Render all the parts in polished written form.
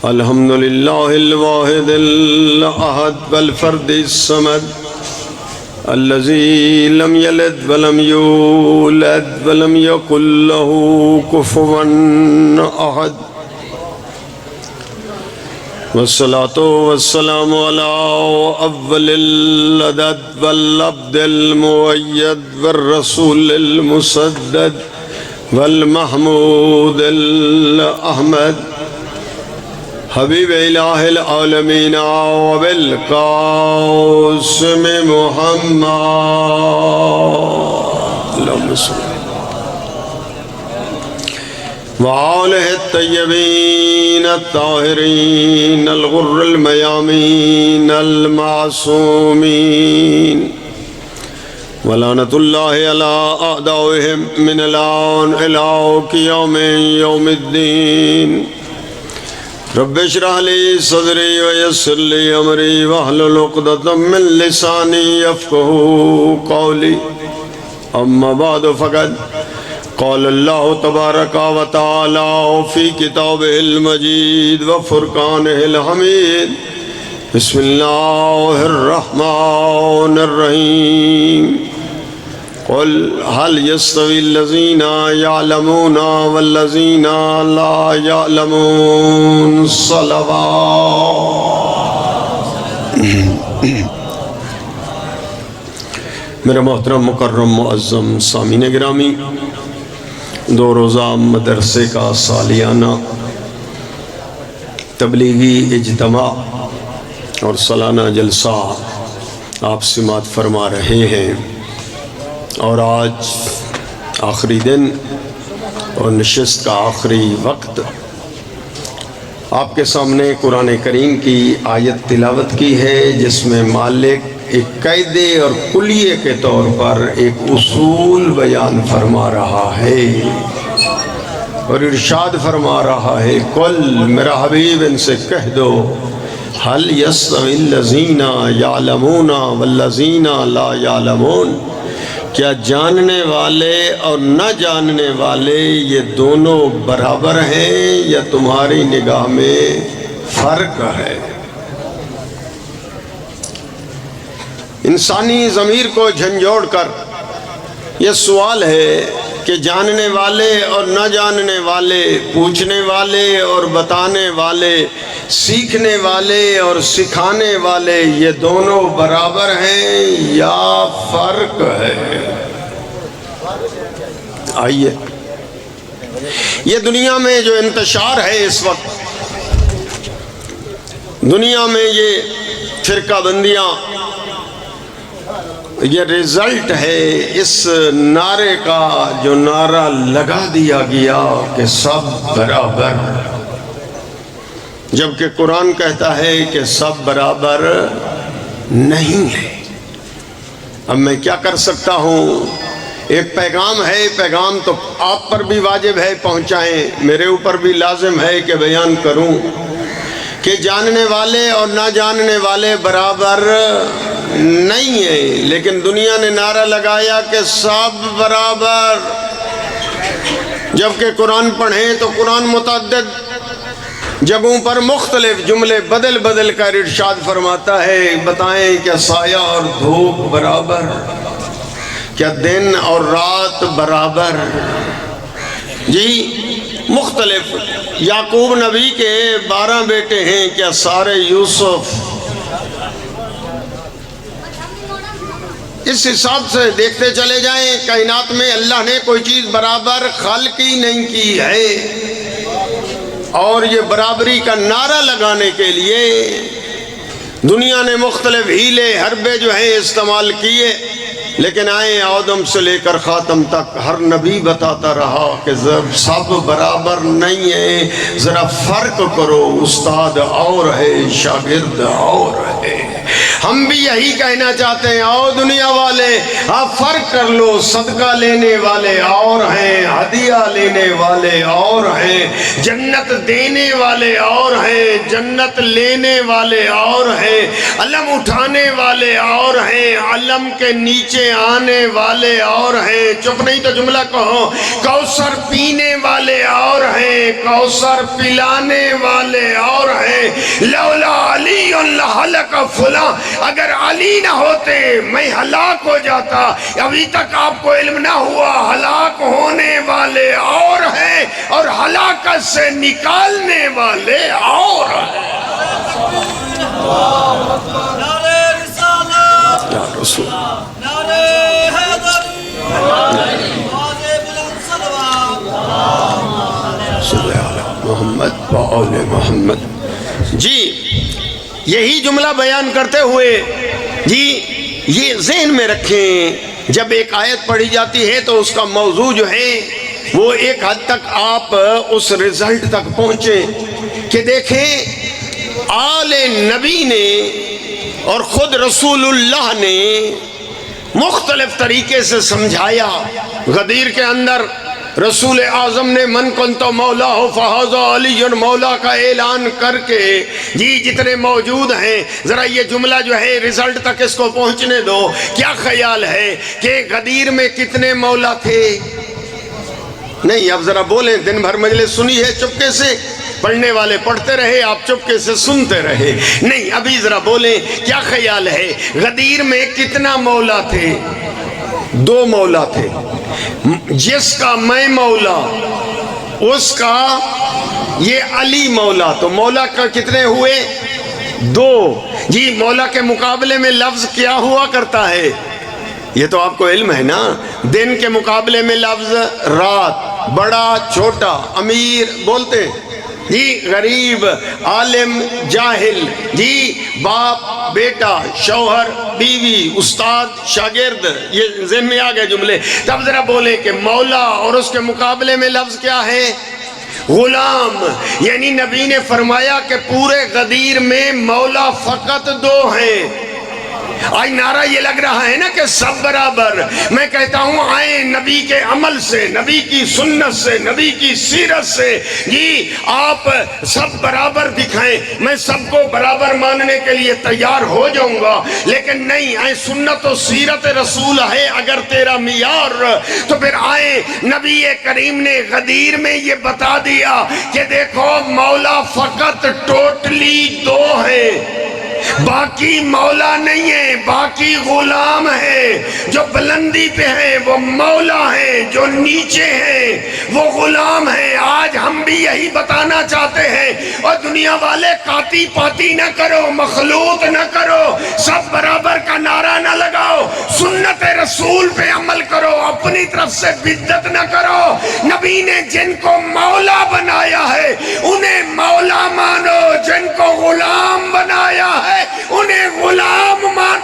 الحمد لله الواحد الأحد والفرد الصمد الذي لم يلد ولم يولد ولم يكن له كفوا أحد والصلاة والسلام على أول العدد والعبد المؤيد والرسول المسدد والمحمود الأحمد حبیب الہ العالمین وبالقاسم محمد اللہم صلی وآلہ الطیبین الطاہرین الغر المیامین المعصومین ولعنت اللہ علی اعدائهم من الآن الى قیام یوم الدین رب اشرح لي صدري ويسر لي امري واحلل عقدة من لساني يفقهوا قولي اما بعد فقد قال الله تبارك وتعالى في كتابه المجيد وفرقانه الحميد بسم الله الرحمن الرحيم قل هل يستوي الذين يعلمون والذين لا يعلمون صلوات میرے محترم مکرم معظم سامعین گرامی، دو روزہ مدرسے کا سالیانہ تبلیغی اجتماع اور سالانہ جلسہ آپ سماعت فرما رہے ہیں، اور آج آخری دن اور نشست کا آخری وقت آپ کے سامنے قرآن کریم کی آیت تلاوت کی ہے، جس میں مالک ایک قاعدے اور کلیے کے طور پر ایک اصول بیان فرما رہا ہے اور ارشاد فرما رہا ہے، قل میرا حبیب ان سے کہہ دو، هل يستوي الذين يعلمون والذين لا يعلمون، کیا جاننے والے اور نہ جاننے والے یہ دونوں برابر ہیں یا تمہاری نگاہ میں فرق ہے؟ انسانی ضمیر کو جھنجھوڑ کر یہ سوال ہے کہ جاننے والے اور نہ جاننے والے، پوچھنے والے اور بتانے والے، سیکھنے والے اور سکھانے والے، یہ دونوں برابر ہیں یا فرق ہے؟ آئیے، یہ دنیا میں جو انتشار ہے اس وقت، دنیا میں یہ فرقہ بندیاں، یہ رزلٹ ہے اس نعرے کا جو نعرہ لگا دیا گیا کہ سب برابر، جبکہ قرآن کہتا ہے کہ سب برابر نہیں ہے۔ اب میں کیا کر سکتا ہوں؟ ایک پیغام ہے، پیغام تو آپ پر بھی واجب ہے پہنچائیں، میرے اوپر بھی لازم ہے کہ بیان کروں کہ جاننے والے اور نہ جاننے والے برابر نہیں ہیں، لیکن دنیا نے نعرہ لگایا کہ سب برابر، جبکہ قرآن پڑھیں تو قرآن متعدد جگہوں پر مختلف جملے بدل بدل کر ارشاد فرماتا ہے، بتائیں کیا سایہ اور دھوپ برابر، کیا دن اور رات برابر؟ جی مختلف، یعقوب نبی کے 12 بیٹے ہیں، کیا سارے یوسف؟ اس حساب سے دیکھتے چلے جائیں، کائنات میں اللہ نے کوئی چیز برابر خلق ہی نہیں کی ہے، اور یہ برابری کا نعرہ لگانے کے لیے دنیا نے مختلف ہیلے حربے جو ہیں استعمال کیے، لیکن آئے آدم سے لے کر خاتم تک ہر نبی بتاتا رہا کہ سب برابر نہیں ہیں، ذرا فرق کرو، استاد اور ہے شاگرد اور ہے۔ ہم بھی یہی کہنا چاہتے ہیں، آؤ دنیا والے آپ فرق کر لو، صدقہ لینے والے اور ہیں، ہدیہ لینے والے اور ہیں، جنت دینے والے اور ہیں، جنت لینے والے اور ہیں۔ ہیں، علم اٹھانے والے اور ہیں، علم کے نیچے آنے والے اور ہیں۔ چپ نہیں تو جملہ کہو، کوثر پینے والے اور ہیں، کوثر پلانے والے اور ہیں۔ لولا علی لہلک فلاں، اگر علی نہ ہوتے میں ہلاک ہو جاتا۔ ابھی تک آپ کو علم نہ ہوا، ہلاک ہونے والے اور ہیں اور ہلاکت سے نکالنے والے اور ہیں۔ نعرہ رسالت، یا رسول نعرہ حیدری، آواز بلند صلوات۔ صلی اللہ علیہ محمد و آل محمد۔ جی یہی جملہ بیان کرتے ہوئے جی یہ ذہن میں رکھیں، جب ایک آیت پڑھی جاتی ہے تو اس کا موضوع جو ہے وہ ایک حد تک آپ اس رزلٹ تک پہنچیں کہ دیکھیں آل نبی نے اور خود رسول اللہ نے مختلف طریقے سے سمجھایا۔ غدیر کے اندر رسول اعظم نے من کنت مولا ہو فہذا علی مولا کا اعلان کر کے جی جتنے موجود ہیں، ذرا یہ جملہ جو ہے رزلٹ تک اس کو پہنچنے دو۔ کیا خیال ہے کہ غدیر میں کتنے مولا تھے؟ نہیں، اب ذرا بولیں، دن بھر مجلس سنی ہے چپکے سے، پڑھنے والے پڑھتے رہے، آپ چپکے سے سنتے رہے۔ نہیں، ابھی ذرا بولیں کیا خیال ہے غدیر میں کتنا مولا تھے؟ 2 مولا تھے۔ جس کا میں مولا اس کا یہ علی مولا، تو مولا کا کتنے ہوئے؟ 2۔ جی مولا کے مقابلے میں لفظ کیا ہوا کرتا ہے؟ یہ تو آپ کو علم ہے نا، دن کے مقابلے میں لفظ رات، بڑا چھوٹا، امیر بولتے جی، غریب عالم جاہل، جی باپ بیٹا، شوہر بیوی، استاد شاگرد، یہ ذہن میں آ گئے جملے۔ تب ذرا بولیں کہ مولا اور اس کے مقابلے میں لفظ کیا ہے؟ غلام۔ یعنی نبی نے فرمایا کہ پورے غدیر میں مولا فقط 2 ہیں۔ آج نعرہ یہ لگ رہا ہے نا کہ سب برابر۔ میں کہتا ہوں آئیں نبی کے عمل سے، نبی کی سنت سے، نبی کی سیرت سے جی آپ سب برابر دکھائیں۔ میں سب کو برابر ماننے کے لیے تیار ہو جاؤں گا، لیکن نہیں، آئیں سنت و سیرت رسول ہے اگر تیرا معیار، تو پھر آئیں نبی کریم نے غدیر میں یہ بتا دیا کہ دیکھو مولا فقط ٹوٹلی 2 ہیں، باقی مولا نہیں ہے، باقی غلام ہے۔ جو بلندی پہ ہیں وہ مولا ہیں، جو نیچے ہیں وہ غلام ہیں۔ آج ہم بھی یہی بتانا چاہتے ہیں، اور دنیا والے کاتی پاتی نہ کرو، مخلوط نہ کرو، سب برابر کا نعرہ نہ لگاؤ، سنت رسول پہ عمل کرو، اپنی طرف سے بدعت نہ کرو۔ نبی نے جن کو مولا بنایا ہے انہیں مولا مانو، جن کو غلام بنایا ہے انہیں غلام مان۔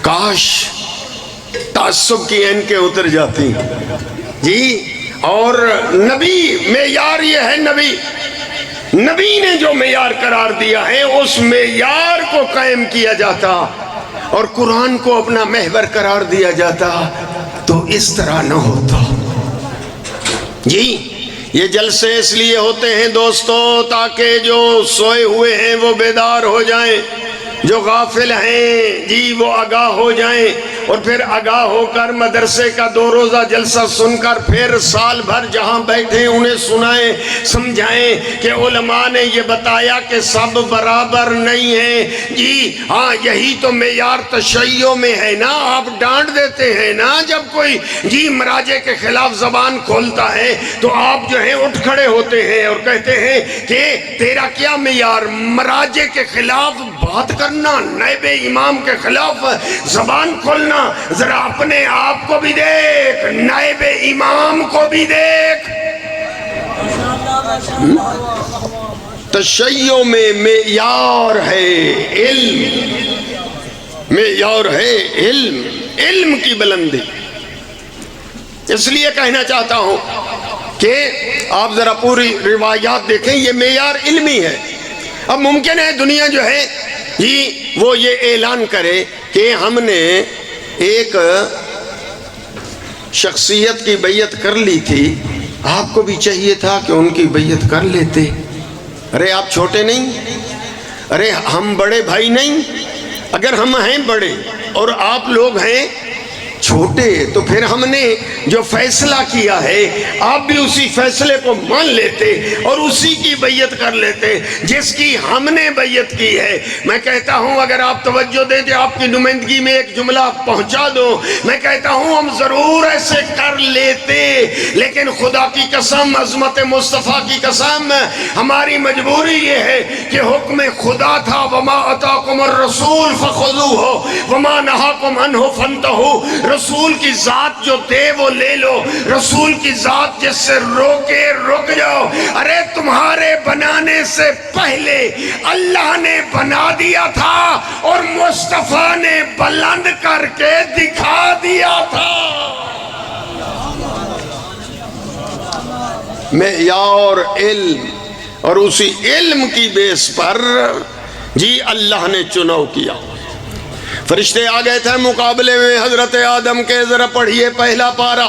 کاش تعصب کی اینکیں اتر جاتی جی، اور نبی معیار یہ ہے، نبی نے جو معیار قرار دیا ہے اس معیار کو قائم کیا جاتا اور قرآن کو اپنا محور قرار دیا جاتا تو اس طرح نہ ہوتا۔ جی یہ جلسے اس لیے ہوتے ہیں دوستو تاکہ جو سوئے ہوئے ہیں وہ بیدار ہو جائیں، جو غافل ہیں جی وہ آگاہ ہو جائیں، اور پھر آگاہ ہو کر مدرسے کا 2 روزہ جلسہ سن کر پھر سال بھر جہاں بیٹھیں انہیں سنائیں، سمجھائیں کہ علماء نے یہ بتایا کہ سب برابر نہیں ہیں۔ جی ہاں یہی تو معیار تشیع میں ہے نا، آپ ڈانٹ دیتے ہیں نا جب کوئی جی مراجع کے خلاف زبان کھولتا ہے تو آپ جو ہیں اٹھ کھڑے ہوتے ہیں اور کہتے ہیں کہ تیرا کیا معیار؟ مراجع کے خلاف بات کرنا، نائب امام کے خلاف زبان کھولنا۔ ذرا اپنے آپ کو بھی دیکھ، نائب امام کو بھی دیکھ۔ تشیع میں معیار ہے علم، معیار ہے علم، علم کی بلندی۔ اس لیے کہنا چاہتا ہوں کہ آپ ذرا پوری روایات دیکھیں، یہ معیار علمی ہے۔ اب ممکن ہے دنیا جو ہے جی وہ یہ اعلان کرے کہ ہم نے ایک شخصیت کی بیعت کر لی تھی، آپ کو بھی چاہیے تھا کہ ان کی بیعت کر لیتے۔ ارے آپ چھوٹے نہیں، ارے ہم بڑے بھائی نہیں، اگر ہم ہیں بڑے اور آپ لوگ ہیں چھوٹے تو پھر ہم نے جو فیصلہ کیا ہے آپ بھی اسی فیصلے کو مان لیتے اور اسی کی بیعت کر لیتے جس کی ہم نے بیعت کی ہے۔ میں کہتا ہوں اگر آپ توجہ دیں تو آپ کی نمائندگی میں ایک جملہ پہنچا دو، میں کہتا ہوں ہم ضرور ایسے کر لیتے، لیکن خدا کی قسم، عظمت مصطفیٰ کی قسم، ہماری مجبوری یہ ہے کہ حکم خدا تھا وما اتاکم الرسول فخذوہ وما نہاکم عنہ فانتہوا۔ رسول کی ذات جو دے وہ لے لو، رسول کی ذات جس سے روکے رک جاؤ۔ ارے تمہارے بنانے سے پہلے اللہ نے بنا دیا تھا اور مصطفیٰ نے بلند کر کے دکھا دیا تھا۔ معیار علم، اور اسی علم کی بیس پر جی اللہ نے چناؤ کیا۔ فرشتے آ گئے تھے مقابلے میں حضرت آدم کے، ذرا پڑھیے پہلا پارہ،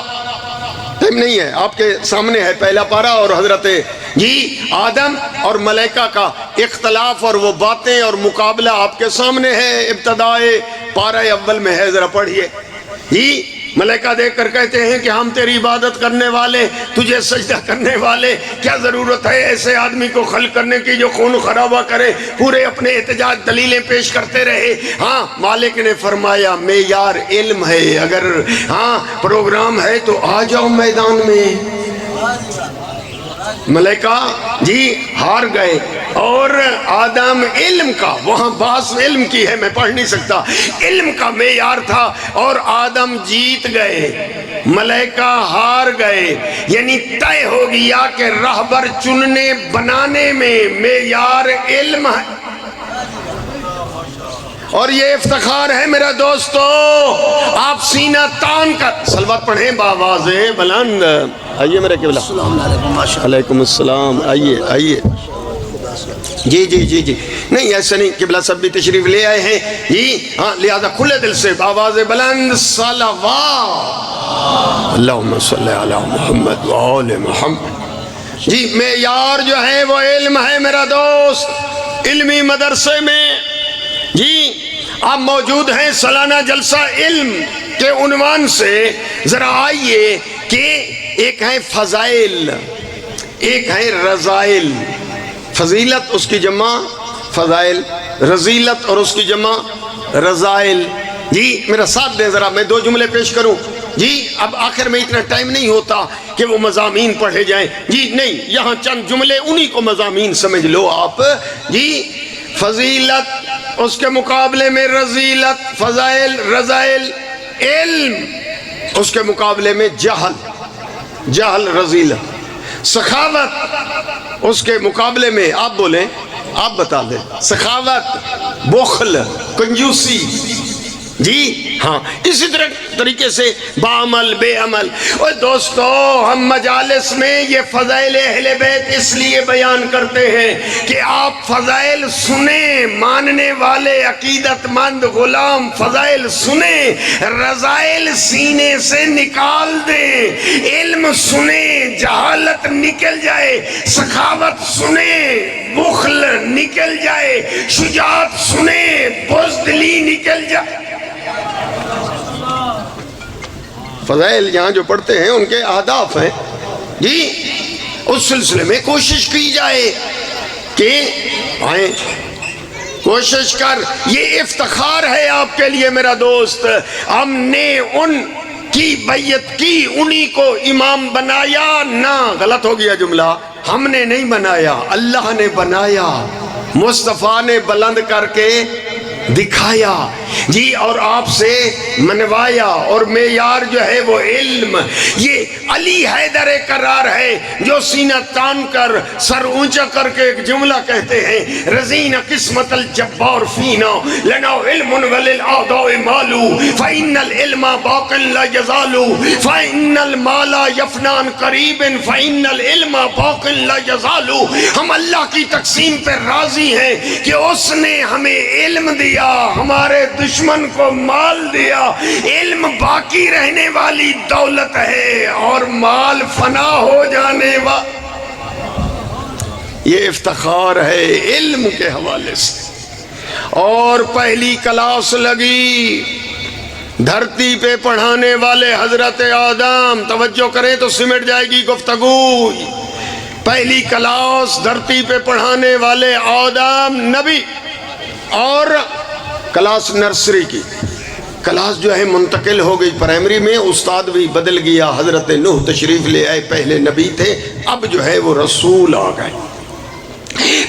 ٹائم نہیں ہے، آپ کے سامنے ہے پہلا پارہ، اور حضرت جی آدم اور ملائکہ کا اختلاف اور وہ باتیں اور مقابلہ آپ کے سامنے ہے، ابتدائے پارہ اول میں ہے، ذرا پڑھیے۔ جی ملائکہ دیکھ کر کہتے ہیں کہ ہم تیری عبادت کرنے والے، تجھے سجدہ کرنے والے، کیا ضرورت ہے ایسے آدمی کو خلق کرنے کی جو خون خرابہ کرے؟ پورے اپنے احتجاج دلیلیں پیش کرتے رہے۔ ہاں مالک نے فرمایا معیار علم ہے، اگر ہاں پروگرام ہے تو آ جاؤ میدان میں۔ ملائکہ جی ہار گئے، اور آدم علم کا، وہاں باس علم کی ہے میں پڑھ نہیں سکتا، علم کا معیار تھا اور آدم جیت گئے، ملائکہ ہار گئے، یعنی طے ہو گیا کہ رہبر چننے بنانے میں معیار علم ہے۔ اور یہ افتخار ہے میرا دوستو، آپ سینہ تان کر صلوات پڑھیں باواز بلند۔ آئیے میرے قبلہ، علیکم السلام، آئیے آئیے۔ جی جی جی جی نہیں ایسا نہیں، قبلہ سب بھی تشریف لے آئے ہیں جی، ہاں لہذا کھلے دل سے باواز بلند صلوات اللہم صلی علی محمد وآل محمد۔ جی معیار جو ہے وہ علم ہے میرا دوست۔ علمی مدرسے میں جی آپ موجود ہیں سالانہ جلسہ علم کے عنوان سے، ذرا آئیے کہ ایک ہے فضائل، ایک ہے رضائل۔ فضیلت اس کی جمع فضائل، رضیلت اور اس کی جمع رضائل۔ جی میرا ساتھ دیں ذرا، میں 2 جملے پیش کروں جی، اب آخر میں اتنا ٹائم نہیں ہوتا کہ وہ مضامین پڑھے جائیں جی، نہیں یہاں چند جملے انہی کو مضامین سمجھ لو آپ جی۔ فضیلت، اس کے مقابلے میں رضیلت، فضائل رضائل، علم اس کے مقابلے میں جہل، جہل رضیلت، سخاوت اس کے مقابلے میں آپ بولیں، آپ بتا دیں، سخاوت، بخل، کنجوسی جی ہاں، اسی طریقے سے بعمل بے عمل۔ اور دوستو ہم مجالس میں یہ فضائل اہل بیت اس لیے بیان کرتے ہیں کہ آپ فضائل سنیں، ماننے والے عقیدت مند غلام فضائل سنیں، رضائل سینے سے نکال دیں، علم سنیں جہالت نکل جائے، سخاوت سنیں بخل نکل جائے، شجاعت سنیں بزدلی نکل جائے۔ فضائل یہاں جو پڑھتے ہیں ان کے اہداف ہیں جی، اس سلسلے میں کوشش کی جائے کہ آئیں، کوشش کر، یہ افتخار ہے آپ کے لیے میرا دوست، ہم نے ان کی بیعت کی، انہی کو امام بنایا نہ، غلط ہو گیا جملہ، ہم نے نہیں بنایا، اللہ نے بنایا، مصطفیٰ نے بلند کر کے دکھایا جی، اور آپ سے منوایا، اور معیار جو ہے وہ علم۔ یہ علی حیدر قرار ہے جو سینہ تان کر سر اونچا کر کے ایک جملہ کہتے ہیں، رضین قسمت الجبار فینا لنا علم وللآداء مالو فإن العلم باق لا يزال فإن المال یفنان قریب فإن العلم باق لا يزال۔ ہم اللہ کی تقسیم پر راضی ہیں کہ اس نے ہمیں علم دیا دیا، ہمارے دشمن کو مال دیا۔ علم باقی رہنے والی دولت ہے اور مال فنا ہو جانے والا۔ یہ افتخار ہے علم کے حوالے سے۔ اور پہلی کلاس لگی دھرتی پہ پڑھانے والے حضرت آدم، توجہ کریں تو سمٹ جائے گی گفتگو۔ پہلی کلاس دھرتی پہ پڑھانے والے آدم نبی، اور کلاس نرسری کی کلاس جو ہے منتقل ہو گئی پرائمری میں، استاد بھی بدل گیا، حضرت نوح تشریف لے آئے، پہلے نبی تھے، اب جو ہے وہ رسول آ گئے۔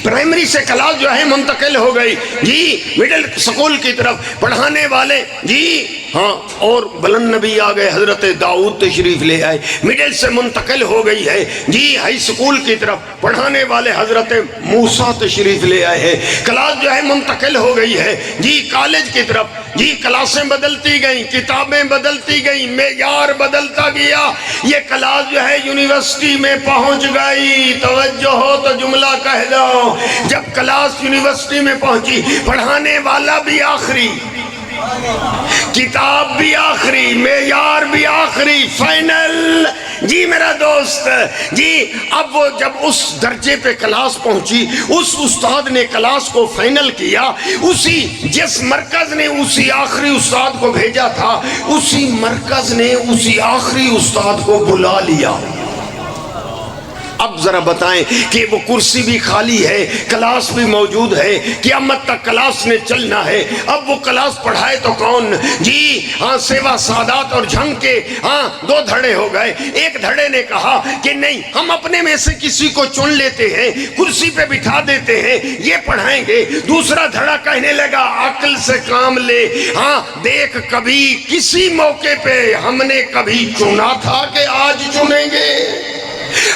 پرائمری سے کلاس جو ہے منتقل ہو گئی جی مڈل سکول کی طرف پڑھانے والے جی ہاں، اور بلند نبی آ گئے، حضرت داؤد تشریف لے آئے۔ مڈل سے منتقل ہو گئی ہے جی ہائی سکول کی طرف پڑھانے والے حضرت موسیٰ تشریف لے آئے ہیں۔ کلاس جو ہے منتقل ہو گئی ہے جی کالج کی طرف، جی کلاسیں بدلتی گئیں، کتابیں بدلتی گئیں، معیار بدلتا گیا۔ یہ کلاس جو ہے یونیورسٹی میں پہنچ گئی۔ توجہ ہو تو جملہ کہہ دو، جب کلاس یونیورسٹی میں پہنچی، پڑھانے والا بھی آخری، کتاب بھی آخری، معیار بھی آخری، فائنل۔ جی میرا دوست جی، اب وہ جب اس درجے پہ کلاس پہنچی، اس استاد نے کلاس کو فائنل کیا، اسی جس مرکز نے اسی آخری استاد کو بھیجا تھا، اسی مرکز نے اسی آخری استاد کو بلا لیا۔ اب ذرا بتائیں کہ وہ کرسی بھی خالی ہے، کلاس بھی موجود ہے، قیامت تک کلاس نے چلنا ہے۔ اب وہ کلاس پڑھائے تو کون؟ جی ہاں، سیوا سادات اور جھنگ کے ہاں دو دھڑے ہو گئے۔ ایک دھڑے نے کہا کہ نہیں، ہم اپنے میں سے کسی کو چن لیتے ہیں، کرسی پہ بٹھا دیتے ہیں، یہ پڑھائیں گے۔ دوسرا دھڑا کہنے لگا عقل سے کام لے، ہاں دیکھ کبھی کسی موقع پہ ہم نے کبھی چنا تھا کہ آج چنیں گے؟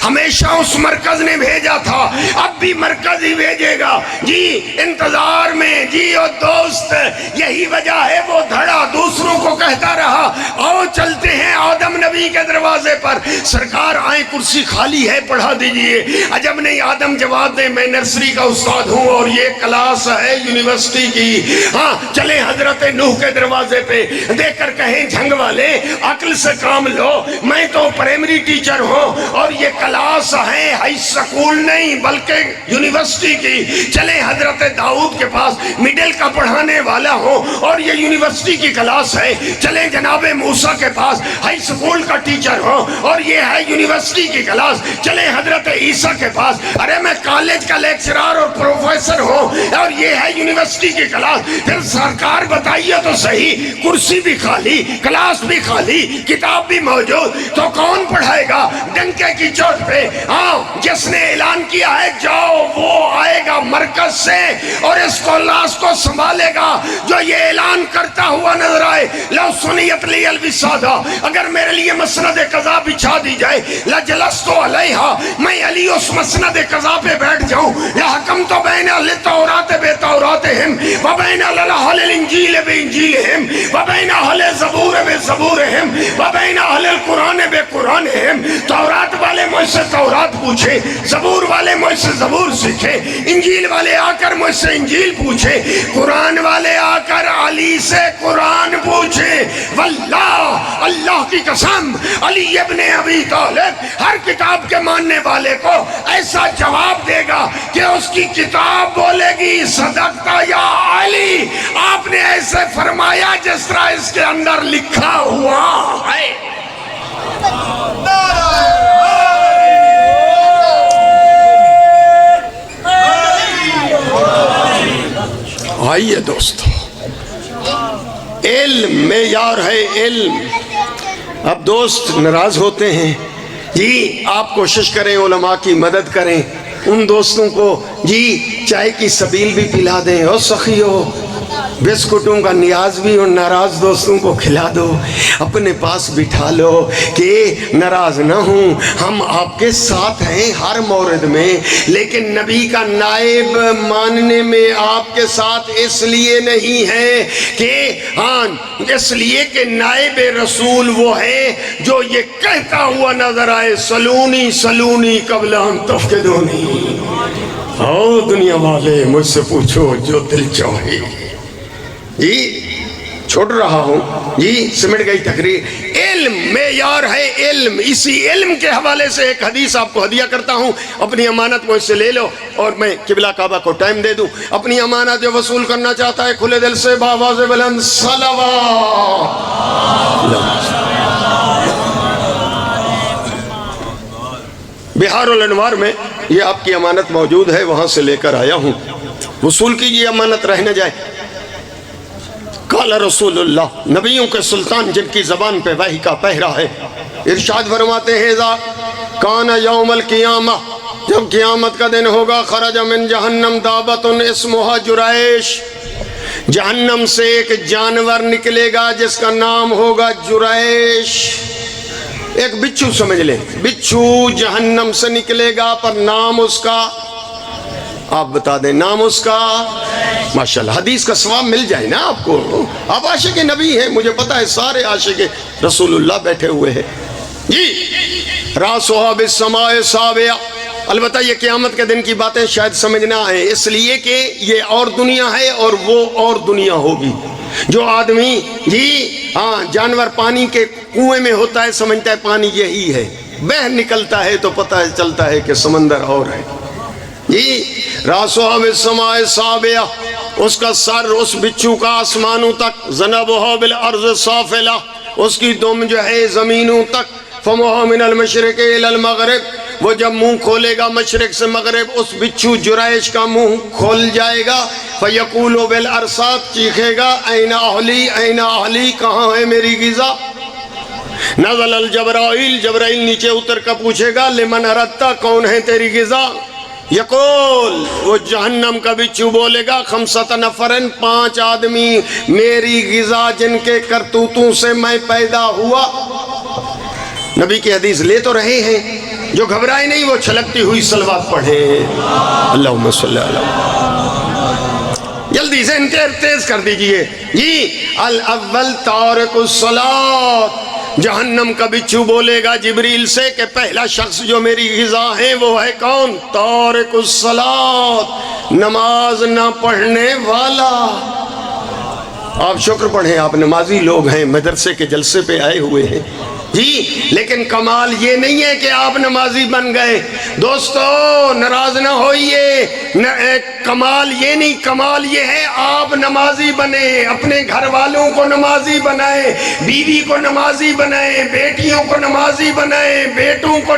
ہمیشہ اس مرکز نے بھیجا تھا، اب بھی مرکز ہی بھیجے گا جی انتظار میں۔ جی اور دوست، یہی وجہ ہے وہ دھڑا دوسروں کو کہتا رہا آؤ چلتے ہیں آدم نبی کے دروازے پر، سرکار آئیں کرسی خالی ہے پڑھا دیجئے۔ عجب نہیں آدم جواب دے میں نرسری کا استاد ہوں اور یہ کلاس ہے یونیورسٹی کی۔ ہاں چلیں حضرت نوح کے دروازے پہ، دیکھ کر کہیں جھنگ والے عقل سے کام لو، میں تو پرائمری ٹیچر ہوں اور یہ کلاس ہے ہائی سکول نہیں بلکہ یونیورسٹی کی۔ چلیں حضرت داؤد کے پاس، مڈل کا پڑھانے والا ہوں اور یہ یونیورسٹی کی کلاس ہے۔ چلیں جناب موسیٰ کے پاس، ہائی سکول کا ٹیچر ہوں اور یہ ہے یونیورسٹی کی کلاس۔ چلیں حضرت عیسیٰ کے پاس، ارے میں کالج کا لیکچرار اور پروفیسر ہوں اور یہ ہے یونیورسٹی کی کلاس۔ پھر سرکار بتائیے تو صحیح، کرسی بھی خالی، کلاس بھی خالی، کتاب بھی موجود، تو کون پڑھائے گا؟ ڈنکے کی چوٹ پہ ہاں جس نے اعلان کیا ہے جاؤ، وہ آئے گا مرکز سے اور اس کلاس کو سنبھالے گا جو یہ اعلان کرتا ہوا نظر آئے لو سنیت لی الوسادہ، اگر میرے لیے مسند قضا بچھا دی جائے لجلست علیہا، میں علی اس مسند قضا پہ بیٹھ جاؤں، لحکمت بین اہل التوراۃ بتوراتہم وبین اہل الانجیل بانجیلہم وبین اہل الزبور بزبورہم وبین اہل القرآن بقرآنہم۔ تورات والے مجھ سے تورات پوچھے، زبور والے مجھ سے زبور سیکھے، انجیل والے آ کر مجھ سے انجیل پوچھے، قرآن والے آ کر علی سے قرآن پوچھے۔ واللہ، اللہ کی قسم، علی ابن ابی طالب ہر کتاب کے ماننے والے کو ایسا جواب دے گا کہ اس کی کتاب بولے گی صدقت یا علی، آپ نے ایسے فرمایا جس طرح اس کے اندر لکھا ہوا ہے۔ آئیے دوستو، علم معیار ہے علم۔ اب دوست ناراض ہوتے ہیں جی، آپ کوشش کریں علماء کی مدد کریں، ان دوستوں کو جی چائے کی سبیل بھی پلا دیں، اور سخیو بسکٹوں کا نیاز بھی ان ناراض دوستوں کو کھلا دو، اپنے پاس بٹھا لو کہ ناراض نہ ہوں، ہم آپ کے ساتھ ہیں ہر مورد میں، لیکن نبی کا نائب ماننے میں آپ کے ساتھ اس لیے نہیں ہے کہ ہاں اس لیے کہ نائب رسول وہ ہے جو یہ کہتا ہوا نظر آئے سلونی سلونی قبل ان تفقدونی۔ او دنیا والے مجھ سے پوچھو جو دل چاہے، جی چھوڑ رہا ہوں جی، سمٹ گئی تقریر۔ علم معیار ہے، علم، اسی علم کے حوالے سے ایک حدیث آپ کو ہدیہ کرتا ہوں، اپنی امانت مجھ سے لے لو اور میں قبلہ کعبہ کو ٹائم دے دوں۔ اپنی امانت جو وصول کرنا چاہتا ہے کھلے دل سے بآواز بلند صلوات۔ بہار الانوار میں یہ آپ کی امانت موجود ہے، وہاں سے لے کر آیا ہوں، وصول کیجئے، امانت رہ نہ جائے۔ قال رسول اللہ، نبیوں کے سلطان جن کی زبان پہ وحی کا پہرا ہے، ارشاد فرماتے ہیں اذا کان یوم القیامہ، جب قیامت کا دن ہوگا، خرج من جہنم دابت اسمها جرائش، جہنم سے ایک جانور نکلے گا جس کا نام ہوگا جرائش۔ ایک بچھو سمجھ لیں، بچھو جہنم سے نکلے گا، پر نام اس کا آپ بتا دیں، نام اس کا ماشاءاللہ حدیث کا ثواب مل جائے نا آپ کو، آپ عاشق نبی ہیں، مجھے پتا ہے سارے عاشق رسول اللہ بیٹھے ہوئے ہیں جی۔ راسوہا بالسماء سابعہ، البتہ یہ قیامت کے دن کی باتیں شاید سمجھ نہ آئیں، اس لیے کہ یہ اور دنیا ہے اور وہ اور دنیا ہوگی۔ جو آدمی جی ہاں جانور پانی کے کنویں میں ہوتا ہے سمجھتا ہے پانی یہی ہے، بہر نکلتا ہے تو پتہ چلتا ہے کہ سمندر اور ہے جی۔ راسوہا بالسماء سابعہ، اس کا سر اس بچھو کا آسمانوں تک، ذنبہا بالارض سافلہ، اس کی دم جو ہے زمینوں تک، فمہا من المشرق الی المغرب، وہ جب منہ کھولے گا مشرق سے مغرب، اس بچھو جرائش کا منہ کھول جائے گا، فیقول بالارصاد، چیخے گا این اہلی این اہلی، کہاں ہے میری غذا؟ نزل الجبرائیل، جبرائیل نیچے اتر کر پوچھے گا لمن اردتا، کون ہے تیری غذا؟ یقول، وہ جہنم کا بچھو بولے گا خمسۃ نفرن، 5 آدمی میری غذا جن کے کرتوتوں سے میں پیدا ہوا۔ نبی کی حدیث لے تو رہے ہیں، جو گھبرائے نہیں وہ چھلکتی ہوئی صلوات پڑھے، اللہم صلی اللہ علیہ، جلدی سے انتہر تیز کر دیجئے جی۔ الاول تارک الصلاۃ، جہنم کا بچھو بولے گا جبریل سے کہ پہلا شخص جو میری غذا ہے وہ ہے کون؟ تارک الصلاۃ، نماز نہ پڑھنے والا۔ آپ شکر پڑھیں، آپ نمازی لوگ ہیں، مدرسے کے جلسے پہ آئے ہوئے ہیں جی، لیکن کمال یہ نہیں ہے کہ آپ نمازی بن گئے، دوستو ناراض نہ ہوئیے، کمال یہ نہیں، کمال یہ ہے آپ نمازی بنے، اپنے گھر والوں کو نمازی بنائیں، بیوی کو نمازی بنائیں، بیٹیوں کو نمازی بنائیں، بیٹوں کو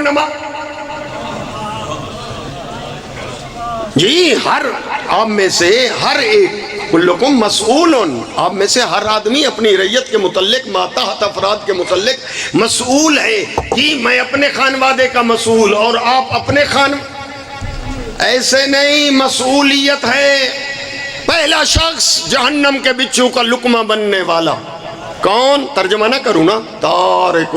جی، ہر آپ میں سے ہر ایک کلکم مسئولن، آپ میں سے ہر آدمی اپنی رعیت کے متعلق ماتحت افراد کے متعلق مسئول ہے کہ میں اپنے خانوادے کا مسئول اور آپ اپنے ایسے نہیں، مسئولیت ہے۔ پہلا شخص جہنم کے بچھو کا لقمہ بننے والا کون؟ ترجمہ نہ کروں نا، تارک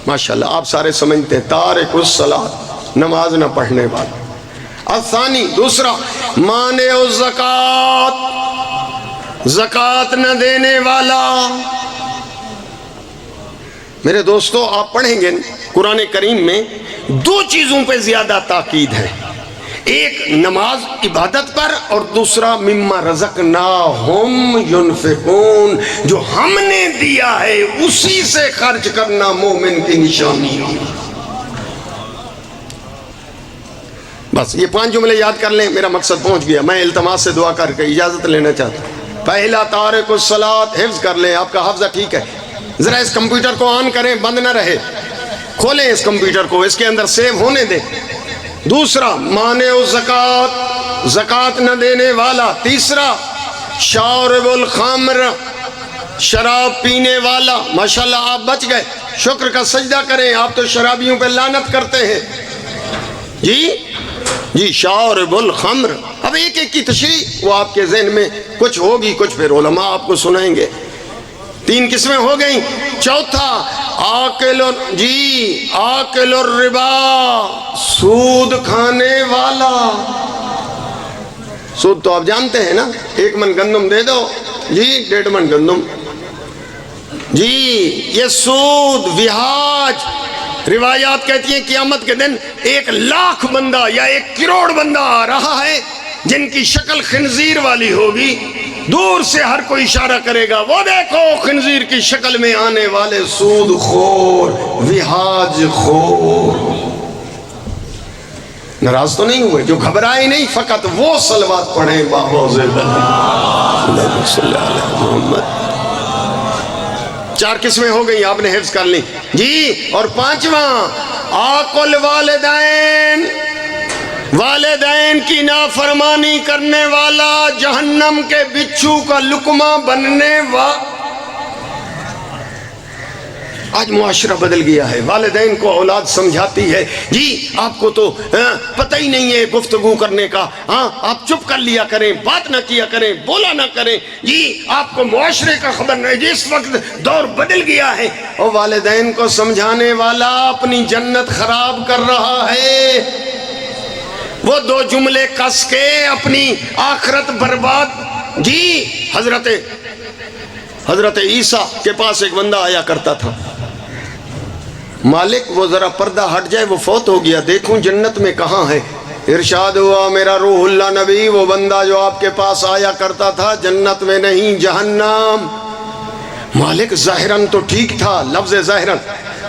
ماشاءاللہ آپ سارے سمجھتے ہیں، تارک الصلاۃ، نماز نہ پڑھنے والا۔ الثانی، دوسرا، مانع الزکوٰۃ، زکوٰۃ نہ دینے والا۔ میرے دوستو آپ پڑھیں گے قرآن کریم میں 2 چیزوں پہ زیادہ تاکید ہے، ایک نماز عبادت پر اور دوسرا مما رزقناہم ینفقون، جو ہم نے دیا ہے اسی سے خرچ کرنا مومن کی نشانی ہے۔ بس یہ 5 جملے یاد کر لیں، میرا مقصد پہنچ گیا۔ میں التماس سے دعا کر کے اجازت لینا چاہتا ہوں۔ پہلا تارک الصلاۃ، حفظ کر لیں، آپ کا حفظہ ٹھیک ہے، ذرا اس کمپیوٹر کو آن کریں، بند نہ رہے، کھولیں اس کمپیوٹر کو، اس کے اندر سیو ہونے دیں۔ دوسرا مانع الزکوٰۃ، زکوٰۃ نہ دینے والا۔ تیسرا شارب الخمر، شراب پینے والا۔ ماشاءاللہ آپ بچ گئے، شکر کا سجدہ کریں، آپ تو شرابیوں پہ لعنت کرتے ہیں جی شارب الخمر۔ اب ایک ایک کی تشریح وہ آپ کے ذہن میں کچھ ہوگی، کچھ پھر علماء آپ کو سنائیں گے۔ 3 قسمیں ہو گئیں۔ چوتھا آکل الربا، سود کھانے والا۔ سود تو آپ جانتے ہیں نا، 1 من گندم دے دو جی 1.5 من گندم جی، یہ سود، وہاج۔ روایات کہتی ہیں قیامت کے دن 1 لاکھ بندہ یا 1 کروڑ بندہ آ رہا ہے جن کی شکل خنزیر والی ہوگی دور سے ہر کوئی اشارہ کرے گا، وہ دیکھو خنزیر کی شکل میں آنے والے سود خور، وہاج خور۔ ناراض تو نہیں ہوئے، جو گھبرائے نہیں، فقط وہ صلوات پڑھیں بابوز اللہم صلی علی محمد۔ 4 قسمیں ہو گئی، آپ نے حفظ کر لی جی۔ اور 5واں، آقل والدین، والدین کی نافرمانی کرنے والا جہنم کے بچھو کا لقمہ بننے والا۔ آج معاشرہ بدل گیا ہے، والدین کو اولاد سمجھاتی ہے جی آپ کو تو پتہ ہی نہیں ہے گفتگو کرنے کا، آپ چپ کر لیا کریں، بات نہ کیا کریں، بولا نہ کریں جی، آپ کو معاشرے کا خبر نہیں جی، اس وقت دور بدل گیا ہے۔ اور والدین کو سمجھانے والا اپنی جنت خراب کر رہا ہے، وہ 2 جملے کس کے اپنی آخرت برباد جی۔ حضرت عیسیٰ کے پاس ایک بندہ آیا کرتا تھا، مالک وہ ذرا پردہ ہٹ جائے، وہ فوت ہو گیا، دیکھوں جنت میں کہاں ہے۔ ارشاد ہوا میرا روح اللہ نبی، وہ بندہ جو آپ کے پاس آیا کرتا تھا جنت میں نہیں، جہنم۔ مالک ظاہراً تو ٹھیک تھا، لفظ ظاہراً،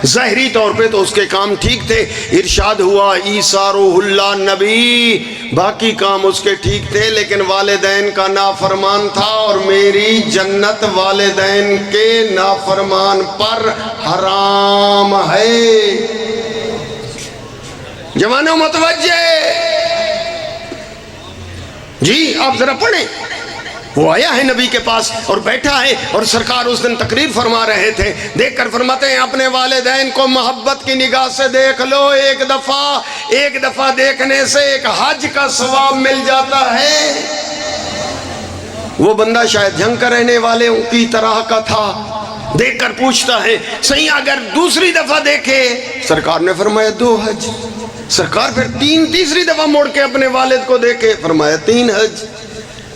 ظاہری طور پہ تو اس کے کام ٹھیک تھے۔ ارشاد ہوا عیسیٰ روح اللہ نبی، باقی کام اس کے ٹھیک تھے لیکن والدین کا نافرمان تھا، اور میری جنت والدین کے نافرمان پر حرام ہے۔ جوانوں متوجہ جی، آپ ذرا پڑھیں۔ وہ آیا ہے نبی کے پاس اور بیٹھا ہے، اور سرکار اس دن تقریر فرما رہے تھے، دیکھ کر فرماتے ہیں اپنے والدین کو محبت کی نگاہ سے دیکھ لو، ایک دفعہ دیکھنے سے ایک حج کا ثواب مل جاتا ہے۔ وہ بندہ شاید جھنگ کا رہنے والے کی طرح کا تھا، دیکھ کر پوچھتا ہے صحیح اگر دوسری دفعہ دیکھے، سرکار نے فرمایا 2 حج۔ سرکار پھر تیسری دفعہ موڑ کے اپنے والد کو دیکھے، فرمایا 3 حج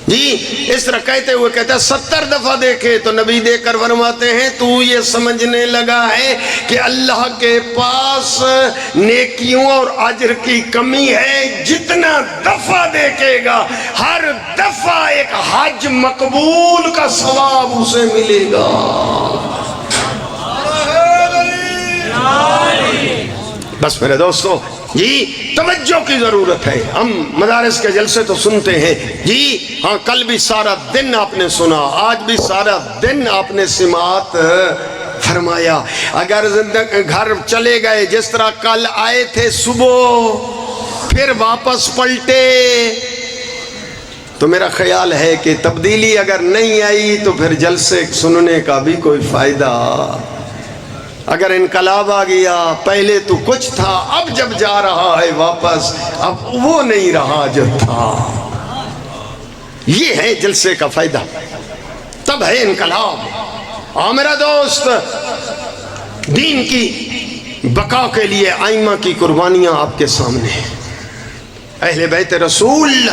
جی۔ اس طرح کہتے ہوئے کہتا ہے 70 دفعہ دیکھے تو نبی دیکھ کر فرماتے ہیں تو یہ سمجھنے لگا ہے کہ اللہ کے پاس نیکیوں اور اجر کی کمی ہے، جتنا دفعہ دیکھے گا ہر دفعہ ایک حج مقبول کا ثواب اسے ملے گا۔ بس میرے دوستو جی، توجہ کی ضرورت ہے۔ ہم مدارس کے جلسے تو سنتے ہیں جی، ہاں کل بھی سارا دن آپ نے سنا، آج بھی سارا دن آپ نے سماعت فرمایا۔ اگر گھر چلے گئے جس طرح کل آئے تھے صبح پھر واپس پلٹے، تو میرا خیال ہے کہ تبدیلی اگر نہیں آئی تو پھر جلسے سننے کا بھی کوئی فائدہ۔ اگر انقلاب آ گیا، پہلے تو کچھ تھا، اب جب جا رہا ہے واپس اب وہ نہیں رہا جو تھا، یہ ہے جلسے کا فائدہ، تب ہے انقلاب۔ میرا دوست، دین کی بقا کے لیے ائمہ کی قربانیاں آپ کے سامنے ہیں، اہل بیت رسول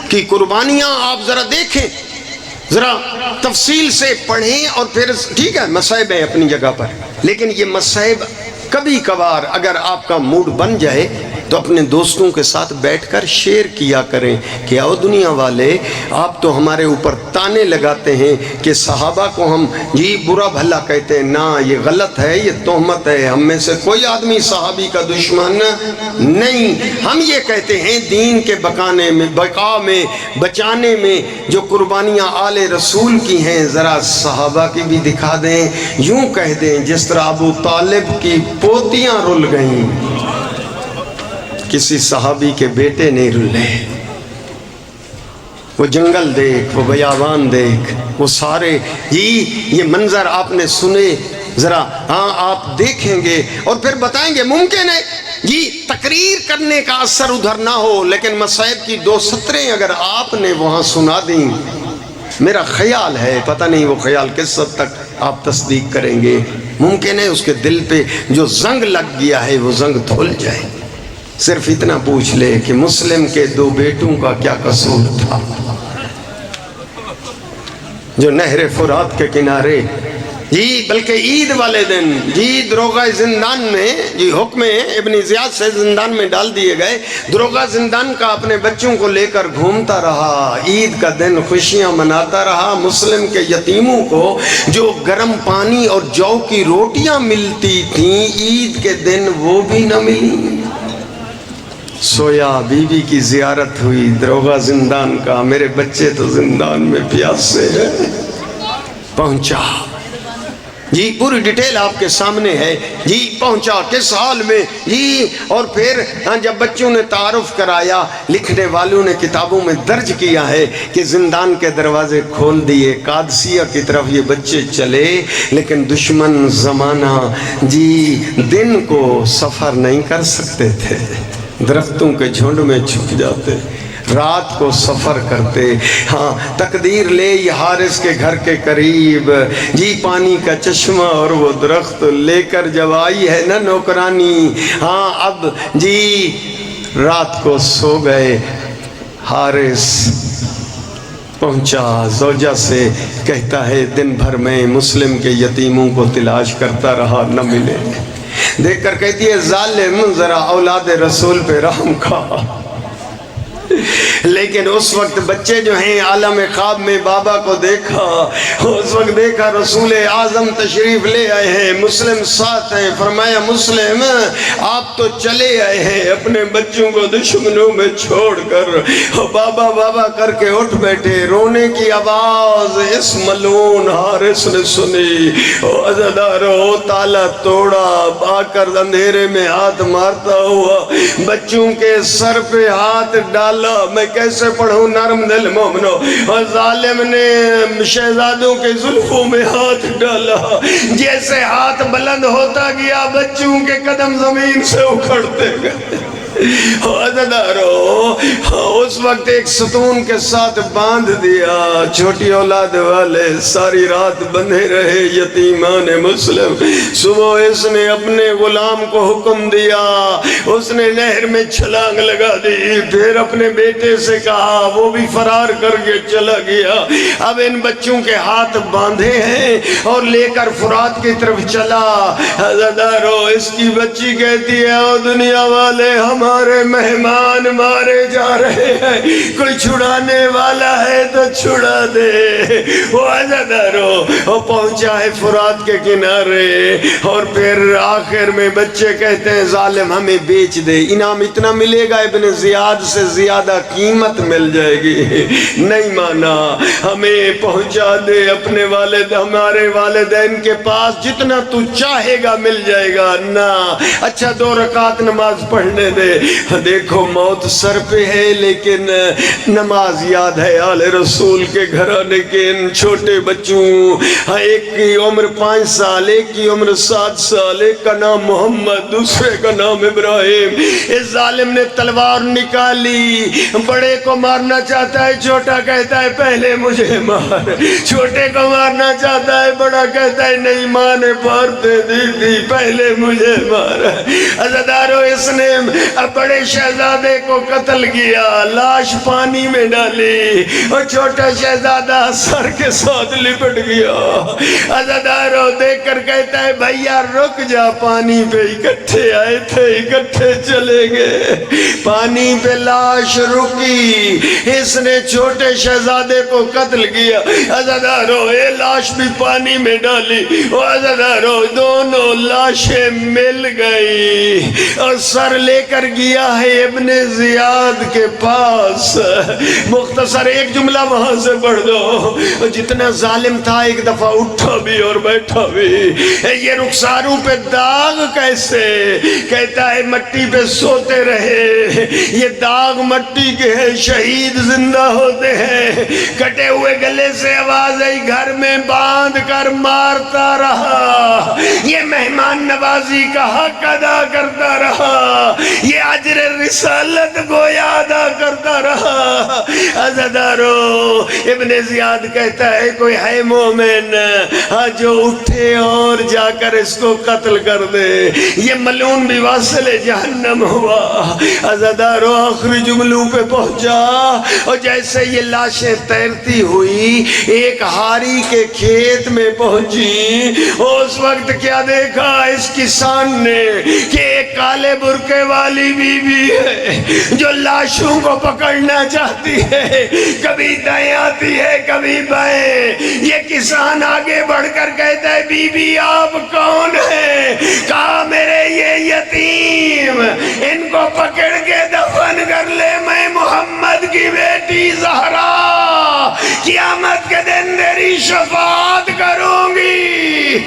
کی قربانیاں آپ ذرا دیکھیں، ذرا تفصیل سے پڑھیں، اور پھر ٹھیک ہے مصائب ہے اپنی جگہ پر، لیکن یہ مصائب کبھی کبھار اگر آپ کا موڈ بن جائے تو اپنے دوستوں کے ساتھ بیٹھ کر شیئر کیا کریں کہ آؤ دنیا والے، آپ تو ہمارے اوپر تانے لگاتے ہیں کہ صحابہ کو ہم جی برا بھلا کہتے ہیں، نہ یہ غلط ہے، یہ تہمت ہے، ہم میں سے کوئی آدمی صحابی کا دشمن نہیں، ہم یہ کہتے ہیں دین کے بقا میں بچانے میں جو قربانیاں آل رسول کی ہیں ذرا صحابہ کی بھی دکھا دیں، یوں کہہ دیں جس طرح ابو طالب کی پوتیاں رل گئیں، کسی صحابی کے بیٹے نہیں رلے۔ وہ جنگل دیکھ، وہ بیابان دیکھ، وہ سارے یہ منظر آپ نے سنے، ذرا ہاں آپ دیکھیں گے اور پھر بتائیں گے۔ ممکن ہے یہ تقریر کرنے کا اثر ادھر نہ ہو، لیکن مصائب کی 2 سطریں اگر آپ نے وہاں سنا دیں، میرا خیال ہے، پتہ نہیں وہ خیال کس حد تک آپ تصدیق کریں گے، ممکن ہے اس کے دل پہ جو زنگ لگ گیا ہے وہ زنگ دھل جائے۔ صرف اتنا پوچھ لے کہ مسلم کے 2 بیٹوں کا کیا قصور تھا، جو نہر فرات کے کنارے جی بلکہ عید والے دن جی دروغہ زندان میں جی حکم ابن زیاد سے زندان میں ڈال دیے گئے. دروغہ زندان کا اپنے بچوں کو لے کر گھومتا رہا، عید کا دن خوشیاں مناتا رہا. مسلم کے یتیموں کو جو گرم پانی اور جو کی روٹیاں ملتی تھیں عید کے دن وہ بھی نہ ملی. سویا بی کی زیارت ہوئی دروغہ زندان کا، میرے بچے تو زندان میں پیاسے ہیں. پہنچا جی پوری ڈیٹیل آپ کے سامنے ہے جی. پہنچا کس حال میں جی. اور پھر جب بچوں نے تعارف کرایا، لکھنے والوں نے کتابوں میں درج کیا ہے کہ زندان کے دروازے کھول دیے، قادسیہ کی طرف یہ بچے چلے. لیکن دشمن زمانہ جی دن کو سفر نہیں کر سکتے تھے، درختوں کے جھنڈ میں چھپ جاتے، رات کو سفر کرتے. ہاں تقدیر لے یہ حارث کے گھر کے قریب جی پانی کا چشمہ اور وہ درخت لے کر جب آئی ہے نا نوکرانی. ہاں اب جی رات کو سو گئے. حارث پہنچا، زوجہ سے کہتا ہے دن بھر میں مسلم کے یتیموں کو تلاش کرتا رہا، نہ ملے. دیکھ کر کہتی ہے ظالم ذرا اولاد رسول پہ رحم کھا. لیکن اس وقت بچے جو ہیں عالم خواب میں بابا کو دیکھا، اس وقت دیکھا رسول اعظم تشریف لے آئے ہیں، مسلم ساتھ ہیں. فرمایا مسلم آپ تو چلے آئے ہیں اپنے بچوں کو دشمنوں میں چھوڑ کر. بابا بابا کر کے اٹھ بیٹھے. رونے کی آواز اس ملعون حارث نے سنی. عزادارو تالا توڑا، آ کر اندھیرے میں ہاتھ مارتا ہوا بچوں کے سر پہ ہاتھ ڈالا. میں کیسے پڑھوں نرم دل مومنو. اور ظالم نے شہزادوں کے زلفوں میں ہاتھ ڈالا. جیسے ہاتھ بلند ہوتا گیا بچوں کے قدم زمین سے اکھڑتے گئے. عزادارو اس وقت ایک ستون کے ساتھ باندھ دیا. چھوٹی اولاد والے ساری رات بندھے رہے یتیمان مسلم. صبح اس نے اپنے غلام کو حکم دیا، اس نے نہر میں چھلانگ لگا دی. پھر اپنے بیٹے سے کہا، وہ بھی فرار کر کے چلا گیا. اب ان بچوں کے ہاتھ باندھے ہیں اور لے کر فرات کی طرف چلا. عزادارو اس کی بچی کہتی ہے او دنیا والے ہمارے مہمان مارے جا رہے ہیں، کوئی چھڑانے والا ہے تو چھڑا دے. وہ عزادارو پہنچا ہے فرات کے کنارے. اور پھر آخر میں بچے کہتے ہیں ظالم ہمیں بیچ دے، انعام اتنا ملے گا ابن زیاد سے زیادہ قیمت مل جائے گی. نہیں مانا، ہمیں پہنچا دے اپنے ہمارے والدین کے پاس، جتنا تو چاہے گا مل جائے گا. نہ اچھا 2 رکعت نماز پڑھنے دے. دیکھو موت سر پہ ہے لیکن نماز یاد ہے آل رسول کے گھرانے کے ان چھوٹے بچوں. ایک کی عمر 5 سال، ایک کی عمر 7 سال، ایک کا نام محمد، دوسرے کا نام ابراہیم. اس ظالم نے تلوار نکالی، بڑے کو مارنا چاہتا ہے، چھوٹا کہتا ہے پہلے مجھے مار. چھوٹے کو مارنا چاہتا ہے، بڑا کہتا ہے نہیں ماں نے مارتے دی تھی، پہلے مجھے مار. عزادارو اس نے بڑے شہزادے کو قتل کیا، لاش پانی میں ڈالی اور چھوٹا شہزادہ سر کے ساتھ لپٹ گیا. عزادارو دیکھ کر کہتا ہے بھیا رک جا، پانی پہ اکٹھے آئے تھے اکٹھے چلے گئے. پانی پہ لاش رکی، اس نے چھوٹے شہزادے کو قتل کیا. عزادارو یہ لاش بھی پانی میں ڈالی. عزادارو دونوں لاشیں مل گئی اور سر لے کر گیا ہے ابن زیاد کے پاس. مختصر ایک جملہ وہاں سے پڑھ دو. جتنا ظالم تھا ایک دفعہ اٹھا بھی اور بیٹھا بھی. یہ رخساروں پہ داغ کیسے؟ کہتا ہے مٹی پہ سوتے رہے، یہ داغ مٹی کے ہیں، شہید زندہ ہوتے ہیں. کٹے ہوئے گلے سے آواز آئی، گھر میں باندھ کر مارتا رہا. یہ مہمان نوازی کا حق ادا کرتا رہا، یہ اجر رسالت گویا ادا کرتا رہا۔ عزادارو، ابن زیاد کہتا ہے کوئی ہے مومن جو اٹھے اور جا کر اس کو قتل کر دے، یہ ملعون بھی واصل جہنم ہوا۔ عزادارو، آخری جملوں پہ پہنچا اور جیسے یہ لاشیں تیرتی ہوئی ایک ہاری کے کھیت میں پہنچی، اس وقت کیا دیکھا اس کسان نے کہ ایک کالے برقعے والی بی بی ہے جو لاشوں کو پکڑنا چاہتی ہے، کبھی دائیں آتی ہے کبھی بائیں۔ یہ کسان آگے بڑھ کر کہتا ہے بی بی آپ کون ہیں؟ کہا میرے یہ یتیم، ان کو پکڑ کے دفن کر لے، میں محمد کی بیٹی زہرا قیامت کے دن تیری شفاعت کروں گی۔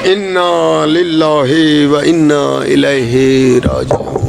انا للہ و انا الیہ راجعون۔